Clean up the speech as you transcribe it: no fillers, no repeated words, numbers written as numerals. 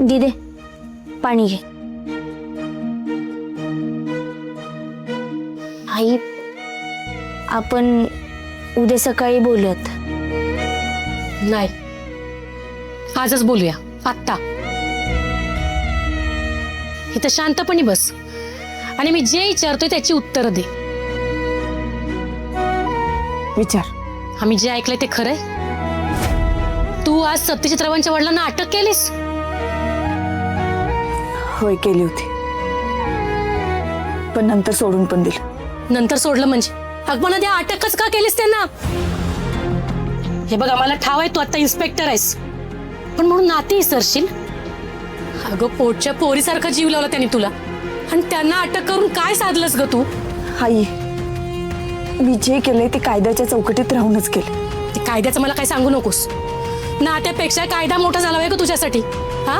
दे पाणी घे. आई, आपण उद्या सकाळी बोलूयात. नाही, आजच बोलूया. आत्ता इथं शांतपणे बस आणि मी जे विचारतोय त्याची उत्तर दे. विचार. आम्ही जे ऐकलंय ते खरंय? तू आज सत्यजितरावांच्या वडिलांना अटक केलीस? होय, केली होती, पण नंतर सोडून पण दिलं. नंतर सोडलं म्हणजे? अगं त्या अटकच का केलीस त्यांना? हे बघ, आम्हाला ठाव आहे तू आता इन्स्पेक्टर आहेस, पण म्हणून नाती विसरशील? अगं पोटच्या पोरीसारखा जीव लावला त्यांनी तुला, आणि त्यांना अटक करून काय साधलंस ग तू? आई, मी जे केलंय ते कायद्याच्या चौकटीत राहूनच केलं. ते कायद्याचं मला काय सांगू नकोस. नात्यापेक्षा कायदा मोठा झाला आहे का तुझ्यासाठी? हा,